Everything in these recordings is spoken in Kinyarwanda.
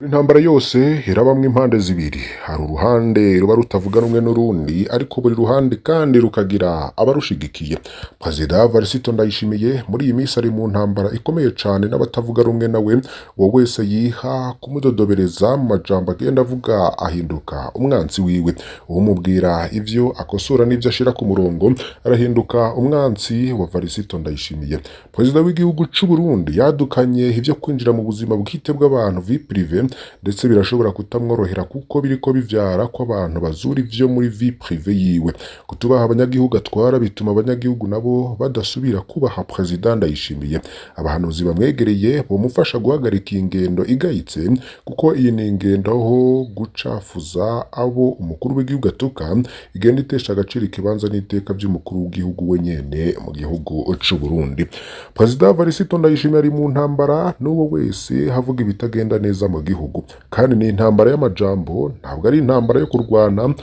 Intambara yose irabamwe impande zibiri, hari uruhande ruba rutavuga rumwe n'urundi, ariko buri ruhande kandi rukagira abarushigikiye. Perezida Varisito Ndayishimiye muri iyi minsi ari mu ntambara ikomeye cane n'abatavuga rumwe nawe, uwo wese yiha kumudodobereza mu majambo agenda avuga ahinduka umwansi wiwe. Uwumubwira ivyo akosora n'ivyo ashira ku murongo arahinduka umwansi wa Varisito Ndayishimiye. Perezida w'igihugu c'u Burundi yadukanye ivyo kwinjira mu buzima bwite bw'abantu vie prive, ndetse birashobora kutamworohera kuko biriko bivyara ko abantu bazura ivyo muri vie prive yiwe. Kutubaha abanyagihugu atwara bituma abanyagihugu nabo badasubira kubaha Perezida Ndayishimiye. Abahanuzi bamwegereye bomufasha guhagarika ingendo igayitse, kuko iyi ni ingendo ho gucafuza abo umukuru w'igihugu atuka, igenda itesha agaciro ikibanza n'iteka vy'umukuru w'igihugu we nyene mu gihugu c'u Burundi. Perezida Varisito Ndayishimiye ari mu ntambara n'uwo wese havuga ibitagenda neza mu gihugu, kandi ni intambara y'amajambo, ntabwo ari intambara yo kurwana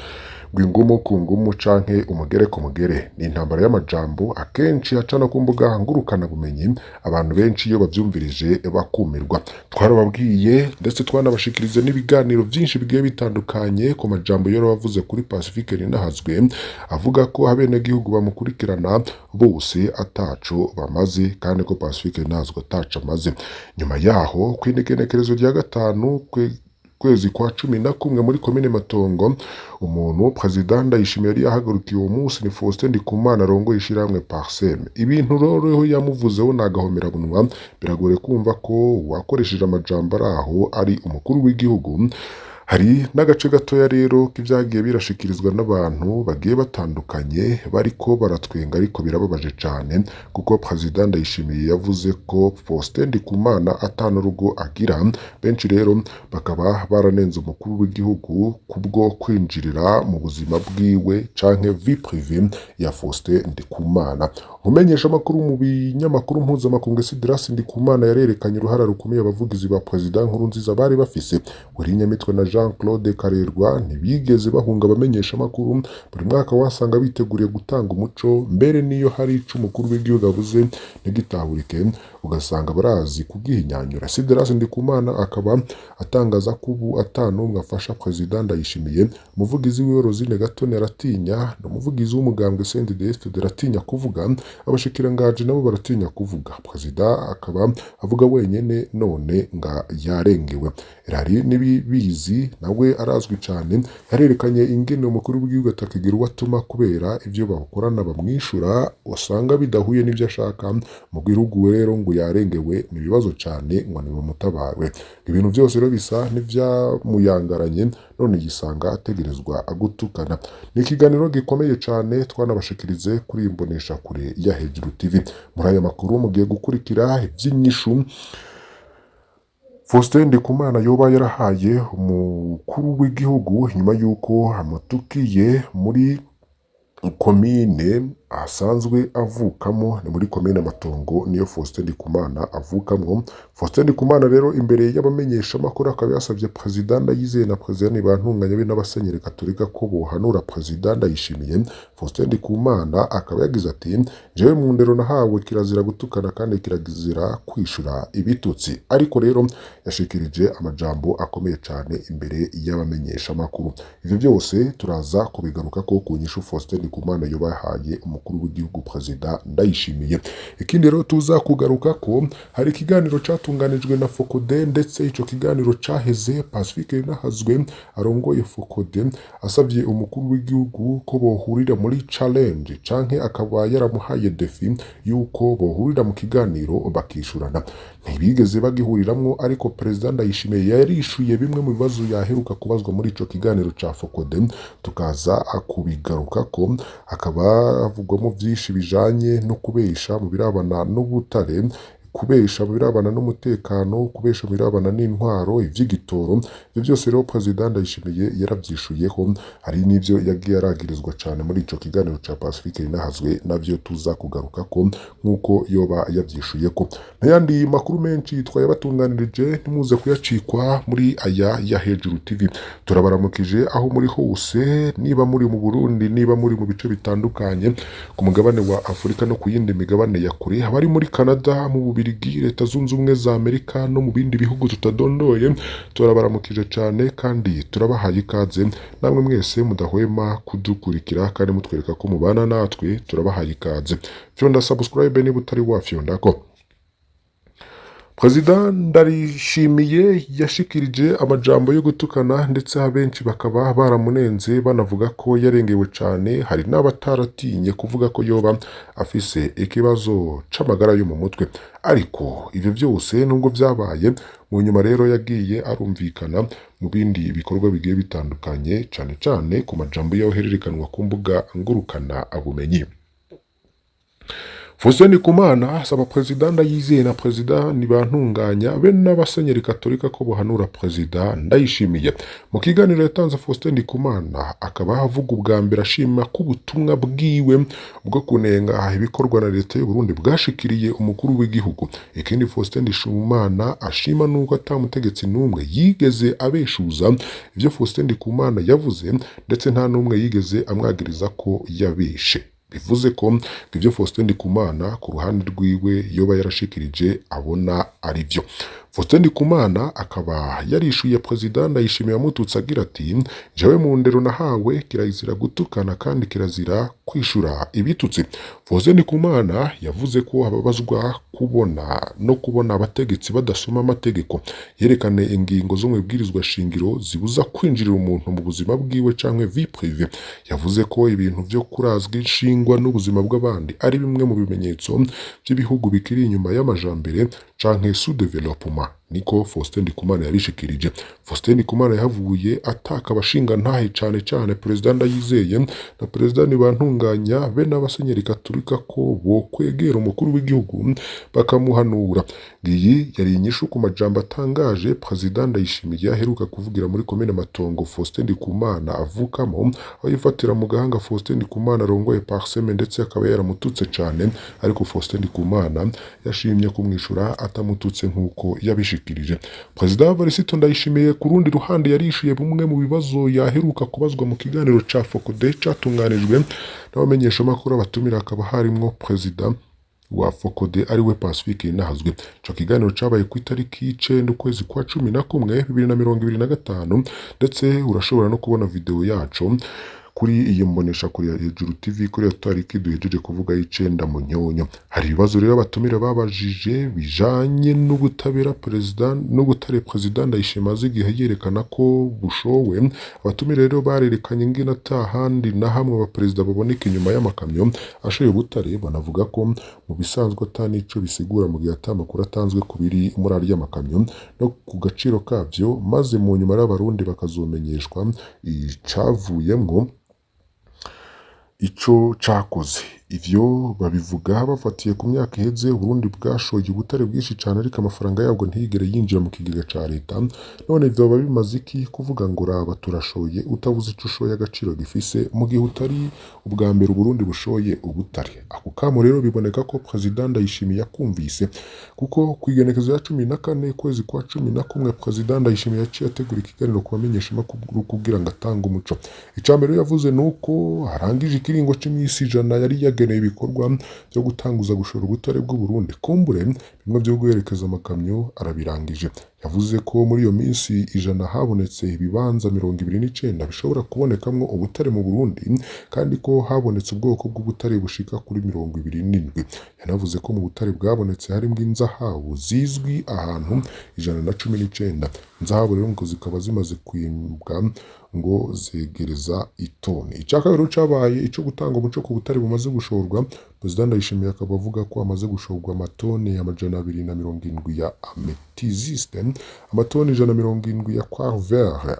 gwingumu ku ngumu canke umugere ku mugere. Ni intambara y'amajambo akenshi hacana ku mbuga ngurukana bumenyi, abantu benshi iyo bavyumvirije bakumirwa. Twarababwiye ndetse twanabashikirize n'ibiganiro vyinshi bigiye bitandukanye ku majambo yoro bavuze kuri Pacifique Nininahazwe, avuga ko abenegihugu bamukurikirana bose ataco bamaze, kandi ko Pacifique Nininahazwe ataco amaze. Nyuma yaho kw'igenekerezo rya gatanu kwezi kwa 11 muri komine Matongo, umuntu Perezida Ndayishimiye yari yahagurukiye uwo munsi ni Faustin Ndikumana arongoye ishirahamwe Parsem. Ibintu rero yamuvuzeho nagahomera bunwa, biragore kumva ko wakoresheje amajambo araho ari umukuru w'igihugu. Hari n'agace gatoya rero k'ivyagiye birashikirizwa n'abantu bagiye batandukanye bariko baratwenga, ariko birababaje cane kuko Perezida Ndayishimiye yavuze ko Faustin Ndikumana atana urugo agira. Benshi rero bakaba baranenze umukuru w'igihugu kubwo kwinjirira mu buzima bwiwe canke vie prive ya Faustin Ndikumana. Umumenyesha makuru mu binyamakuru mpuzamakungu Sidrasi Ndikumana yarerekanye uruhara rukomeye abavugizi ba Perezida Nkurunziza bari bafise. Wirinyamitwe na Jean-Claude Karerwa ntibigeze bahunga abamenyesha makuru, buri mwaka wasanga biteguriye gutanga umuco, mbere niyo hari ico umukuru w'igihugu avuze ntigitahurike ugasanga barazi kugihinyanyura. Sidrasi Ndikumana akaba atangaza ko ubu atanumwe afasha Perezida Ndayishimiye. Umuvugizi wiwe Rosine Gatone aratinya, n'umuvugizi w'umugambwe CNDD-FDD aratinya kuvuga, abashikirangaje nabo baratinya kuvuga. Perezida akaba avuga wenyene, none nga yarengewe. Rari nibibizi nawe arazwi cyane, yarerekanye ingene umukuru w'igihugu atakigira uwatuma kubera ivyo bakorana bamwishura usanga bidahuye n'ivyo ashaka. Mu gihugu rero ngo yarengewe ni bibazo cyane, ngo ni mutabawe. Ibintu byose rero bisa n'ivyamuyangaranye, none gisanga ategerezwa agutukana. Ni ikiganiro gikomeye cyane twanabashikirize kuri imbonesha kure ya Hejuru TV. Muri aya makuru mugiye gukurikira ivy'inyishu Faustin Ndikumana yoba yarahaye umukuru w'igihugu nyuma yuko amutukiye muri komine asanzwe avukamo. Ni muri komine Matongo niyo Faustin Ndikumana avukamo. Faustin Ndikumana rero imbere y'abamenyesha makuru akaba yasavye Perezida Ndayizeye na Perezida Ntibantunganya be n'abasenyeri Katolika ko bohanura Perezida Ndayishimiye. Faustin Ndikumana akaba yagize ati, jewe mu ndero nahawe kirazira gutukana kandi kirazira kwishura ibitutsi. Ariko rero yashikirije amajambo akomeye cyane imbere y'abamenyesha makuru. Ivyo byose turaza kubigaruka ko kunyisha Faustin Ndikumana yobahaye umukuru w'igihugu Perezida Ndayishimiye. Ikindi rero tuza kugaruka ko hari ikiganiro catunganijwe na Fokode, ndetse ico kiganiro caheze Pacifique Nininahazwe arongoye Fokode asavye umukuru w'igihugu ko bohurira muri challenge, canke akaba yaramuhaye defi yuko bohurira mu kiganiro bakishurana. Ntibigeze bagihuriramwo, ariko Perezida Ndayishimiye yarishuye bimwe mu bibazo yaheruka kubazwa muri ico kiganiro ca Fokode, tukaza akubigaruka ko akaba avugwamo vyinshi bijanye no kubesha mu birabana n'ubutare, kubesha mu birabana n'umutekano, kubesha mu birabana n'intwaro, ivy'igitoro. Ivyo byose rero Perezida Ndayishimiye yaravyishuyeho. Hari n'ivyo yagiye aragirizwa cyane muri ico kiganiro ca Pacifique Nininahazwe, navyo tuza kugaruka ko nkuko yoba yavyishuyeko. N'ayandi makuru menshi twayabatunganirije, ntimuze kuyacikwa muri aya ya Hejuru TV. Turabaramukije aho muri hose, niba muri mu Burundi, niba muri mu bice bitandukanye ku mugabane wa Afrika no ku yindi migabane ya kure, abari muri Canada, mu Ububirigi, Leta Zunze Ubumwe za Amerika no mu bindi bihugu tutadondoye. Turabaramukije cyane kandi turabahaye ikaze namwe mwese mudahwema kudukurikira kandi mutwereka ko mubana natwe. Turabahaye ikaze, fyonda subscribe niba utari wafyonda ko. Perezida Ndayishimiye yashikirije amajambo yo gutukana ndetse abenshi bakaba baramunenze banavuga ko yarengewe cyane. Hari n'abataratinye kuvuga ko yoba afise ikibazo c'amagara yo mu mutwe, ariko ivyo byose nubwo byabaye mu nyuma rero yagiye arumvikana mu bindi bikorwa bigiye bitandukanye, cyane cyane ku majambo yohererekanwa ku mbuga ngurukana ubumenyi. Faustin Ndikumana asaba Perezida Ndayizeye na Perezida Ntibantunganya be n'abasenyeri Katolika ko bohanura Perezida Ndayishimiye. Mu kiganiro yatanze Faustin Ndikumana akaba avuga ubwa mbere ashima ko ubutumwa bwiwe bwo kunenga ibikorwa na leta y'u Burundi bwashikiriye umukuru w'igihugu. Ikindi Faustin Ndikumana ashima nuko atamutegetsi n'umwe yigeze abeshuza ivyo Faustin Ndikumana yavuze, ndetse nta n'umwe yigeze amwagiriza ko yabeshe. Bivuze ko ibyo Faustin Ndikumana ku ruhande rwiwe yoba yarashikirije abona ari byo. Faustin Ndikumana akaba yarishuye Perezida Ndayishimiye amututse agira ati, jewe mu ndero nahawe kirazira gutukana kandi kirazira kwishura ibitutsi. Faustin Ndikumana yavuze ko ababazwa kubona abategetsi badasoma amategeko, yerekane ingingo zo mu bwirizwa shingiro zibuza kwinjirira umuntu mu buzima bwiwe canke vie prive. Yavuze ko ibintu byo kurazwa inshingwa n'ubuzima bw'abandi ari bimwe mu bimenyetso by'ibihugu bikiri inyuma y'amajambere canke sous-développement. Niko Faustin Ndikumana yabishikirije. Faustin Ndikumana yahavuye ataka abashinga ntahe cyane Perezida Ndayizeye na Perezida Ntibantunganya be n'abasenyeri Katolika ko bo kwegera umukuru w'igihugu bakamuhanura. Iyi yari inyishu ku majambo atangaje Perezida Ndayishimiye aheruka kuvugira muri komine Matongo Faustin Ndikumana avukamo, aho yifatira mu gahanga Faustin Ndikumana arongoye Parseme ndetse akaba yaramututse cyane, ariko Faustin Ndikumana yashimye kumwishura atamututse nk'uko yabishikirije. Perezida Varisito Ndayishimiye ku rundi ruhande yarishuye bumwe mu bibazo yaheruka kubazwa mu kiganiro ca Fokode catunganijwe n'abamenyeshamakuru abatumira, akaba harimwo Perezida wa Fokode ariwe Pacifique Nininahazwe. Ico kiganiro cabaye ku itariki 9 ukwezi kwa 11 2025, ndetse urashobora no kubona video yaco kuri iyi mbonesha kuri Hejuru TV kuri tariki duhejeje kuvuga y'icenda mu nyonyo. Hari ibibazo rero abatumira babajije bijanye n'ubutabera Perezida Ndayishimiye igihe yerekana ko bushowe. Abatumira rero barerekanye ingene atahandi na hamwe abaperezida baboneka inyuma y'amakamyo ashoye ubutare. Banavuga ko mu bisanzwe atanico bisigura mu gihe atamakuru atanzwe ku biri muri ari y'amakamyo no ku gaciro kavyo, maze mu nyuma y'abarundi bakazomenyeshwa icavuyemwo ico cakoze. Ivyo babivuga bafatiye ku myaka iheze Burundi bwashoye ubutare bwinshi cyane, ariko amafaranga yabwo ntiyigere yinjira mu kigega ca leta. None ivyo bimaze iki kuvuga ngo raba turashoye utavuze ico ushoye agaciro gifise mu gihe utari ubwa mbere Burundi bushoye ubutare? Ako kamo rero biboneka ko Perezida Ndayishimiye yakumvise, kuko kwigenekezo ya 14 kwezi kwa 11 Perezida Ndayishimiye yaciye ategura ikiganiro ku bamenyeshamakuru kugira ngo atange umuco. Icambere yavuze nuko harangije ikiringo c'imisi ijana yari yageneye ibikorwa byo gutanguza gushora ubutare bw'u Burundi. Kumbure bimwe byo guherekeza amakamyo arabirangije. Yavuze ko muri iyo minsi ijana habonetse ibibanza 29 bishobora kubonekamwo ubutare mu Burundi, kandi ko habonetse ubwoko bw'ubutare bushika kuri 27. Yanavuze ko mu butare bwabonetse harimo inzahabu zizwi ahantu 119. Inzahabu rero ngo zikaba zimaze kwimbwa ngo zegereza itoni. Icakabiri cabaye ico gutanga umuco ku butare bumaze gushorwa. Perezida Ndayishimiye akaba avuga ko amaze gushorwa amatoni 270 ya amethyste, amatoni 170 ya quartz,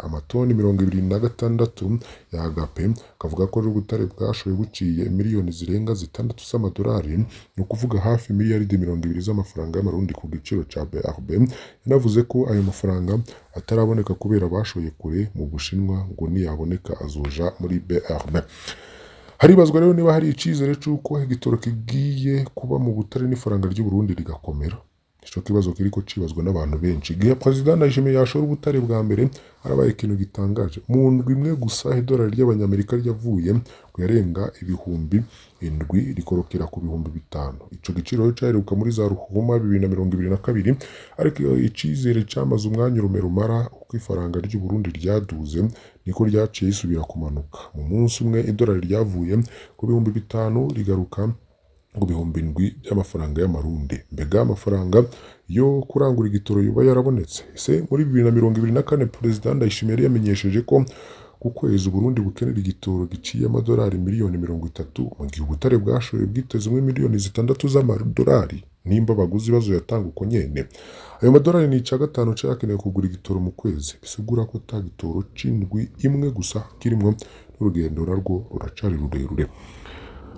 amatoni 26 ya agape. Akavuga ko ubutare bwashoye buciye miliyoni zirenga 6 z'amadolari, no kuvuga hafi miliyaridi 20 z'amafaranga y'amarundi ku giciro ca BRB. Yanavuze ko ayo mafaranga ataraboneka kubera bashoye kure mu Bushinwa, ngo niyaboneka azoja muri BRB. Haribazwa rero niba hari icizere c'uko igitoro kigiye kuba mu butare n'ifaranga ry'u Burundi rigakomera. ico kibazo kiriko cibazwa n'abantu benshi. Igihe President Ndayishimiye yashora ubutare bwa mbere harabaye ikintu gitangaje. Mu ndwi imwe gusa idolari ry'abanyamerika ryavuye kuyarenga ibihumbi indwi rikorokera ku bihumbi 5. Ico giciro cyaheruka muri za Ruhuma 2022, ariko icizere cyamaze umwanya rumara uko ifaranga ry'u Burundi ryaduze niko ryaciye isubira kumanuka. Mu munsi umwe idolari ryavuye ku bihumbi 5 rigaruka ku bihumbi 7 by'amafaranga y'amarundi. Mbega amafaranga yo kurangura igitoro yuba yarabonetse? Ese muri 2024 President Ndayishimiye yamenyesheje ko ku kwezi Burundi bukenera igitoro giciye amadolari miliyoni 30, mu gihe ubutare bwashoye bwitezwe miliyoni 6 z'amadolari. Nimba abaguzi bazoyatanga uko nyene, ayo madolari ni ica gatanu cyakenewe kugura igitoro mu kwezi. Bisigura ko ta gitoro c'indwi imwe gusa kirimwo n'urugendo narwo ruracari rurerure.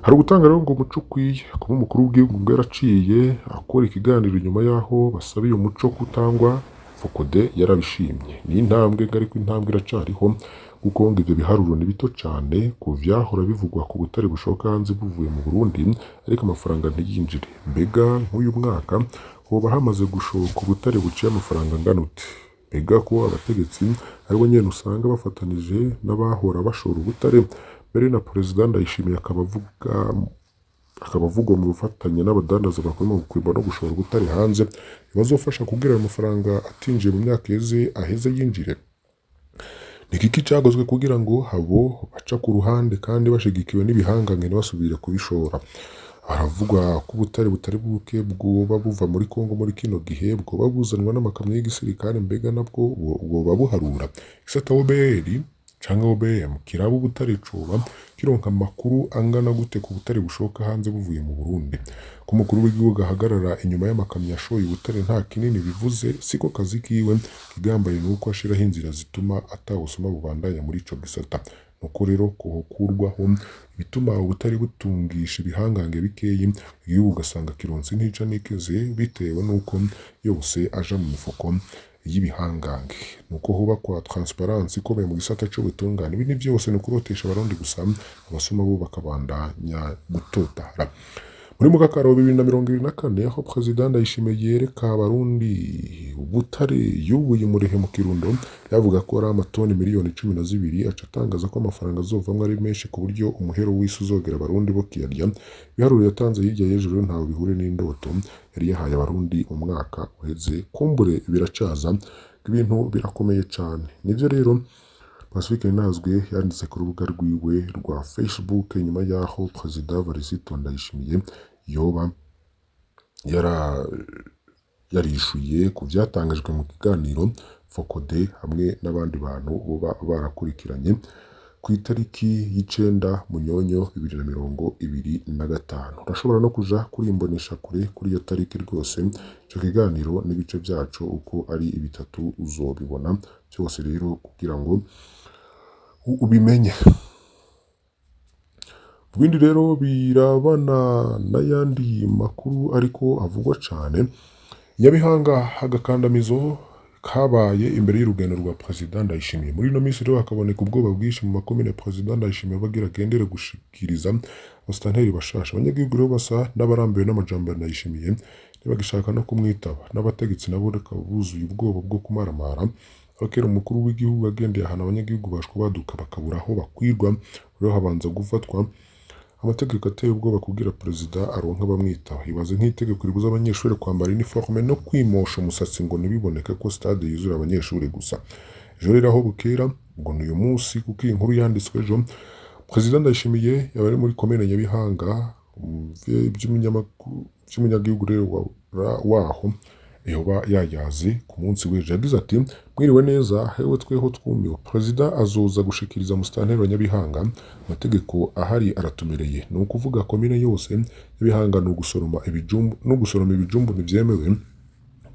Hari ugutanga rero ngo umuco ukwiye kuba umukuru w'igihugu ngo yaraciye akora ikiganiro nyuma yaho basabiye umuco kutangwa. Fokode yarabishimye. Ni intambwe ariko intambwe iracariho kuko ngo ivyo biharuro ni bito cyane ku vyahora bivugwa ku butare bushoka hanze buvuye mu Burundi, ariko amafaranga ntiyinjire. Mbega nk'uyu mwaka hoba hamaze gushoka ubutare buciye amafaranga angana ute? Mbega ko abategetsi aribo nyene usanga bafatanije n'abahora bashora ubutare mbere na President Ndayishimiye akaba avugwa mu bufatanye n'abadandaza bakora mu kwimba no gushora ubutare hanze, bazofasha kugira amafaranga atinjiye mu myaka aheze yinjire. Nikiki cagozwe kugira ngo habo baca ku ruhande kandi bashigikiwe n'ibihangane basubire kubishora. Haravugwa ko ubutare butari buke bwoba buva muri Kongo muri kino gihe bwoba buzanwa n'amakamyo y'igisirikare. Mbega nabwo bwoba buharura isata OBR canke OBM kiraba ubutare coba kironka amakuru angana gute ku butare bushoka hanze buvuye mu Burundi? Ko umukuru w'igihugu ahagarara inyuma y'amakamyo yashoye ubutare nta kinini bivuze, siko kazi kiwe. Kigambaye nuko ashiraho inzira zituma atawusoma bubandanya muri ico gisata. Nuko rero kuhokurwaho bituma ubutari butungisha ibihangange bikeyi, igihugu ugasanga kironse ntica nikeze bitewe nuko yose aja mu mifuko y'ibihangange. Nuko hubakwa transparency ikomeye mu gisata c'ubutungane. Ibi ni byose ni kurotesha abarundi gusa, abasoma bo bakabandanya gutotara. Muri mukakaro 2024 aho President Ndayishimiye yereka abarundi ubutare yubuye murehe mu Kirundo, yavuga ko ari amatoni miliyoni 12, aca atangaza ko amafaranga azovamwe ari menshi ku buryo umuhero w'isi uzogera abarundi bo kiyarya. Biharuro yatanze hirya y'ejuru ntawe bihure n'indoto yari yahaye abarundi umwaka uheze. Kumbure biracaza, ibintu birakomeye cyane. Nivyo rero Nininahazwe yanditse ku rubuga rwiwe rwa Facebook nyuma yaho President Ndayishimiye yoba yarishuye ku byatangajwe mu kiganiro Fokode hamwe n'abandi bantu boba barakurikiranye ku itariki y'icenda Munyonyo 2025. Urashobora no kuja kurimbonesha kure kuri iyo tariki rwose. Ico kiganiro n'ibice byacu uko ari bitatu uzobibona byose rero kugira ngo ubimenye. Bwindi rero birabana n'ayandi makuru ariko avugwa cyane. Nyabihanga hagakandamizo kabaye imbere y'urugendo rwa President Ndayishimiye. Muri no minsi rero hakaboneka ubwoba bwishi mu makomine President Ndayishimiye bagira gendere gushikiriza abastanteri bashasha. Abanyagihugu rero basa n'abarambiwe n'amajambo ya Ndayishimiye ntibagishaka no kumwitaba, n'abategetsi nabo reka buzuye ubwoba bwo kumaramara. Akera umukuru w'igihugu agendeye ahantu abanyagihugu bashwa baduka bakabura aho bakwirwa, rero habanza gufatwa amategeko ateye ubwoba kugira President aronka bamwitaba. Ibaze nk'itegeko ribuza abanyeshuri kwambara uniforme no kwimosha umusatsi ngo nibiboneke ko stade yuzura abanyeshuri gusa. Ejo rero aho bukera ngo n'uyu munsi kuko iyi nkuru yanditswe ejo, President Ndayishimiye yabari muri komine Nyabihanga by'umunyagihugu rero waho yoba yayazi ku munsi w'ejo. Yagize ati mwiriwe neza hewe tweho twumiwe, President azoza gushikiriza mustanteri wa Nyabihanga, amategeko ahari aratumereye. Ni ukuvuga komine yose Nyabihanga no gusoroma ibijumbu ntibyemewe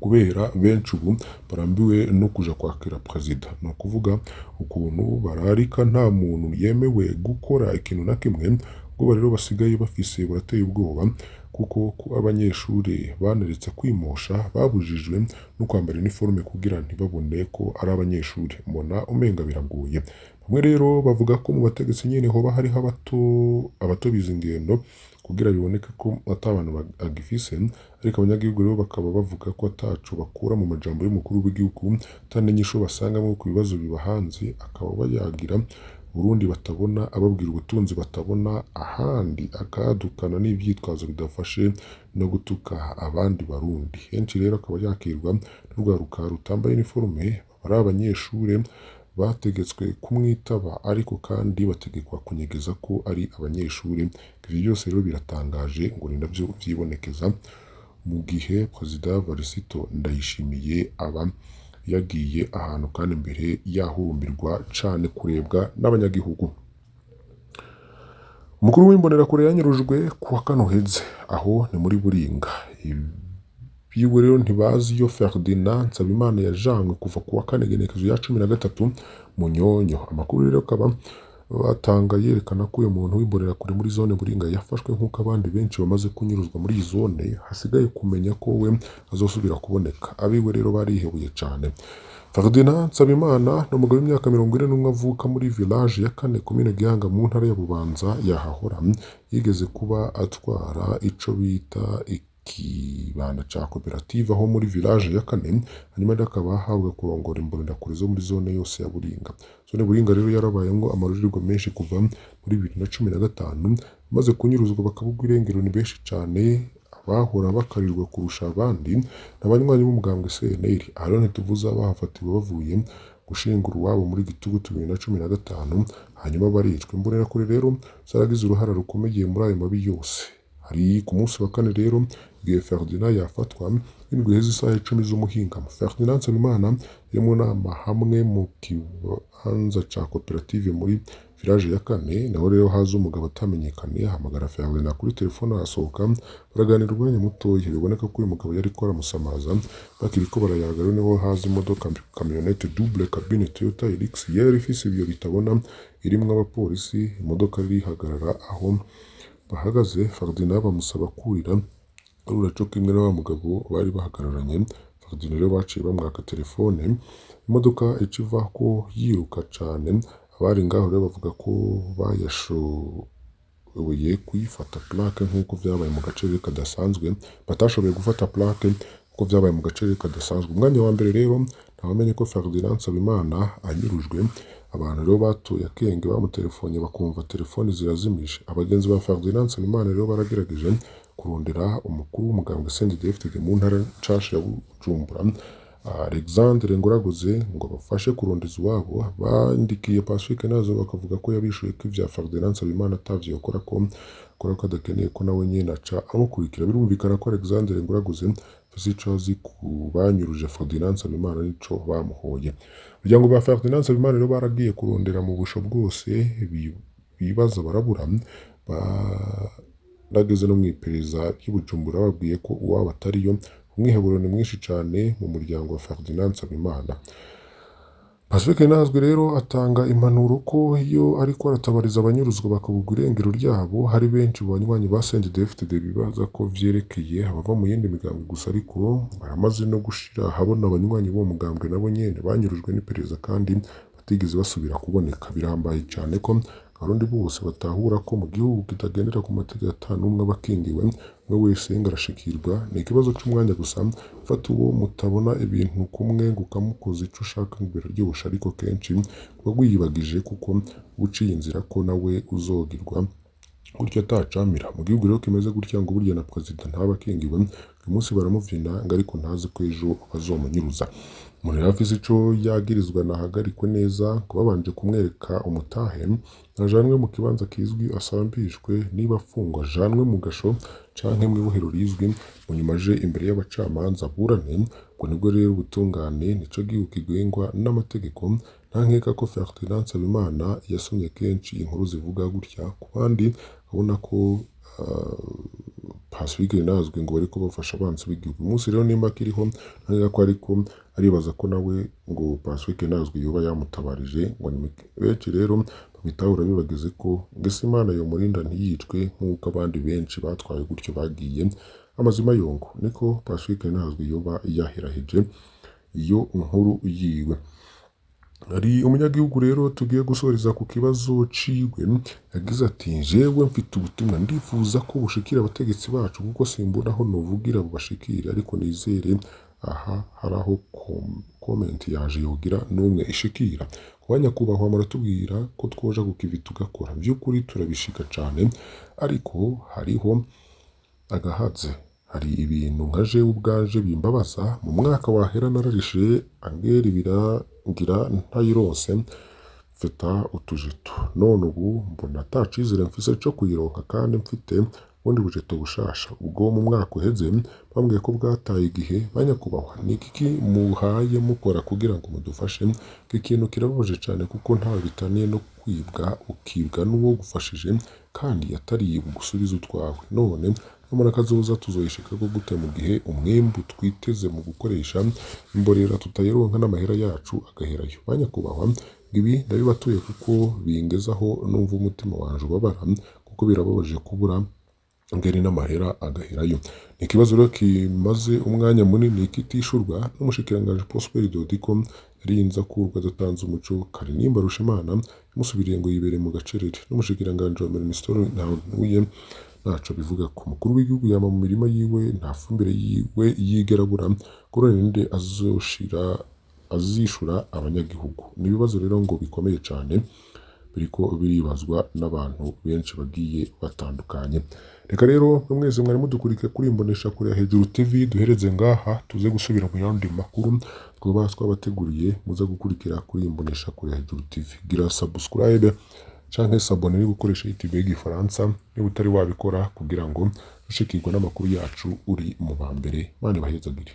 kubera benshi ubu barambiwe no kuja kwakira President. Ni ukuvuga ukuntu bararika nta muntu yemewe gukora ikintu na kimwe. Ubwo rero basigaye bafise burateye ubwoba kuko abanyeshuri baneretse kwimosha babujijwe no kwambara uniforme kugira ntibabone ko ari abanyeshuri. Mbona umenga biragoye. Bamwe rero bavuga ko mu bategetsi nyene hoba hariho abato biza ingendo kugira biboneke ko atabantu agifise, ariko abanyagihugu rero bakaba bavuga ko ataco bakura mu majambo y'umukuru w'igihugu, ataninyisho basangamo ku bibazo bibahanze, akaba bayagira Burundi batabona, ababwira ubutunzi batabona, ahandi akadukana n'ivyitwazo bidafashe no gutuka abandi barundi. Henshi rero akaba yakirwa n'urwaruka rutambaye uniforme, ari abanyeshure bategetswe kumwitaba, ariko kandi bategekwa kunyegeza ko ari abanyeshure. Ivyo byose rero biratangaje ngo ni navyo vyibonekeza mu gihe Perezida Varisito Ndayishimiye aba yagiye ahantu kandi mbere yahurumbirwa cane kurebwa n'abanyagihugu. Umukuru w'imbonerakure yanyurujwe kuwa kane uheze, aho ni muri Buringa. Biwe rero ntibazi iyo Ferdinand Nsabimana yajanwe kuva kuwa kane genekezo ya 13 Munyonyo. Amakuru rero akaba batanga yerekana ko uyu muntu w'imbonerakure muri zone Buringa yafashwe nk'uko abandi benshi bamaze kunyuruzwa muri iyi zone, hasigaye kumenya ko we azosubira kuboneka. Abiwe rero barihebuye cane. Ferdinand Nsabimana ni umugabo w'imyaka 41 avuka muri village ya Kane komine Gihanga mu ntara ya Bubanza yahahora. Yigeze kuba atwara ico bita ikibanda ca koperative aho muri village ya Kane, hanyuma akaba ahabwa kurongora imbonerakure zo muri zone yose ya Buringa. Zone Buringa rero yarabayemwo amarurirwa menshi kuva muri 2015, maze kunyuruzwa bakabugwa irengero ni benshi cane, abahora bakarirwa kurusha abandi n'abanywanyi b'umugambwe CNL. Aho ntituvuza abahafatiwe bavuye gushingura uwabo muri Gitugutu 2015, hanyuma baricwa. Imbonerakure rero zaragize uruhara rukomeye muri ayo mabi yose. Hari ku munsi wa kane rero igihe Ferdinand yafatwa, indwi heze isaha 10 z'umuhingamo, Ferdinand Nsabimana yari mu nama hamwe mu kibanza ca koperative muri village ya Kane. Naho rero haza umugabo atamenyekanye ahamagara Ferdinand kuri telefone, arasohoka baraganira umwanya mutoya. Biboneka ko uyu mugabo yari ko aramusamaza, bakiriko barayaga rero niho haza imodoka camionette double cabine Toyota Hilux yari ifise ibyo bitabona, irimwo abapolisi. Imodoka irihagarara aho bahagaze, Ferdinand bamusaba kurira ururaco kimwe n'aba mugabo bari bahagararanye. Ferdinand rero baciye bamwaka telefone, imodoka iciva ko yiruka cane. Abari ngaho rero bavuga ko bayashoboye kuyifata plaque nk'uko vyabaye mu gace kadasanzwe, batashoboye gufata plaque kuko vyabaye mu gace kadasanzwe. Umwanya wa mbere rero ntawamenye ko Ferdinand Nsabimana anyurujwe. Abantu rero batoye akenge, bamutelefone bakumva telefone zirazimije. Abagenzi ba Ferdinand Nsabimana rero baragerageje kurondera umukuru w'umugambwe CNDD-FDD mu ntara nshasha ya Bujumbura, Alexandre Ngoraguze, ngo bafashe kurondeza iwabo. Bandikiye Pacifique nazo bakavuga ko yabishuye ko ivya Ferdinand Nsabimana atavyo yakora, ko adakeneye ko nawe nyene aca amukurikira. Birumvikana ko Alexandre Ngoraguze afise ico azi ku banyuruje Ferdinand Nsabimana nico bamuhoye. Umuryango ba Ferdinand Nsabimana rero baragiye kurondera mu busho bwose, bibaza barabura. Barageze no mwipereza y'Ubujumbura babwiye ko uwabo atariyo. Umwiheburo ni mwinshi cane mu muryango wa Ferdinand Nsabimana. Pacifique Nazwe rero atanga impanuro ko iyo ariko aratabariza abanyuruzwa bakabugwa irengero ryabo, hari benshi mu banywanyi ba CNDD-FDD bibaza ko vyerekeye abava mu yindi migambwe gusa, ariko baramaze no gushira habona abanywanyi bo mugambwe nabo nyene banyurujwe n'iperereza kandi batigeze basubira kuboneka. Birambaye cane ko abarundi bose batahura ko mu gihugu kitagendera ku mategeko atanumwe abakingiwe, umwe wese ngarashikirwa. Ni ikibazo c'umwanya gusa, ufata uwo mutabona ibintu kumwe ngo ukamukoza ico ushaka imbere ry'ubusha, ariko kenshi uba wiyibagije kuko uciye inzira ko nawe uzogirwa gutyo atacamira. Mu gihugu rero kimeze gutya ngo burya na Perezida ntaba akingiwe, uyu munsi baramuvina ngo ariko ntazi ko ejo bazomunyuruza. Umuntu yari afise ico yagirizwa nahagarikwe neza, ko babanje kumwereka umutahe, ajanwe mu kibanza kizwi asambishwe, niba afungwa ajanwe mu gasho canke mw'ibohero rizwi, mu nyuma aje imbere y'abacamanza aburane. Ngo nibwo rero ubutungane nico gihugu kigengwa n'amategeko. Nta nkeka ko Ferdinand Nsabimana yasomye kenshi inkuru zivuga gutya ku bandi, abona ko Pacifique Nazwe ngo bariko bafasha abansi b'igihugu. Umunsi rero nimba akiriho, nanga ko ariko aribaza ko nawe ngo Pacifique Nazwe yoba yamutabarije. Ngo ni benshi rero babitahura bibageze ko ngese Imana yo murinda ntiyicwe nk'uko abandi benshi batwaye gutyo bagiye amazima yongo. Niko Pacifique Nazwe yoba yahirahije iyo nkuru yiwe. hari umunyagihugu rero tugiye gusoreza ku kibazo ciwe yagize ati jewe mfite ubutumwa ndifuza ko bushikira abategetsi bacu kuko simbona aho novugira bubashikire ariko nizere aha haraho comment yaje yogira numwe ishikira kubanya kubahwa muratubwira ko twoja kukivi tugakora by'ukuri turabishika cane ariko hariho agahatse hari ibintu nka jewe ubwanje bimbabaza mu mwaka wahera nararishe angera birangira ntayirose mfita utujeto none ubu mbona atacizere mfise cyo kuyironka kandi mfite ubundi bujeto bushasha ubwo mu mwaka uheze bambwiye ko bwataye igihe banyakubahwa ni iki muhaye mukora kugira ngo mudufashe ikintu kirababaje cyane kuko nta bitaniye no kwibwa ukibwa n'uwo gufashije kandi yatari gusubiza utwawe none muri akazoza tuzoyishika ko gute mu gihe umwembu twiteze mu gukoresha imborera tutayironka n'amahera yacu agaherayo banyakubahwa ibi ndabibatuye kuko bingezaho numva umutima wanje ubabara kuko birababaje kubura ngeri n'amahera agaherayo ni ikibazo rero kimaze umwanya munini kitishurwa n'umushikiranganje Prosper Dodiko yarinza kurwa datanze umuco kare nimba rushimana musubiriye ngo yibere mu gacerere n'umushikiranganje wa Ministeri ntahuye naco bivuga ku mukuru w'igihugu yama mu mirima yiwe nta fumbire yiwe yigeragura kurone nde azishura abanyagihugu nibibazo rero ngo bikomeye cyane biriko biribazwa n'abantu benshi bagiye batandukanye reka rero mwese mwari mudukurike kuri imbonesha kure hejuru TV duhereze ngaha tuze gusubira mu yandi makuru twabateguriye muza gukurikira kuri imbonesha kure hejuru TV gira subscribe canke sabone ni gukoresha YouTube y'igifaransa niba utari wabikora kugira ngo ushikirwe n'amakuru yacu uri mu bambere mane bahezagire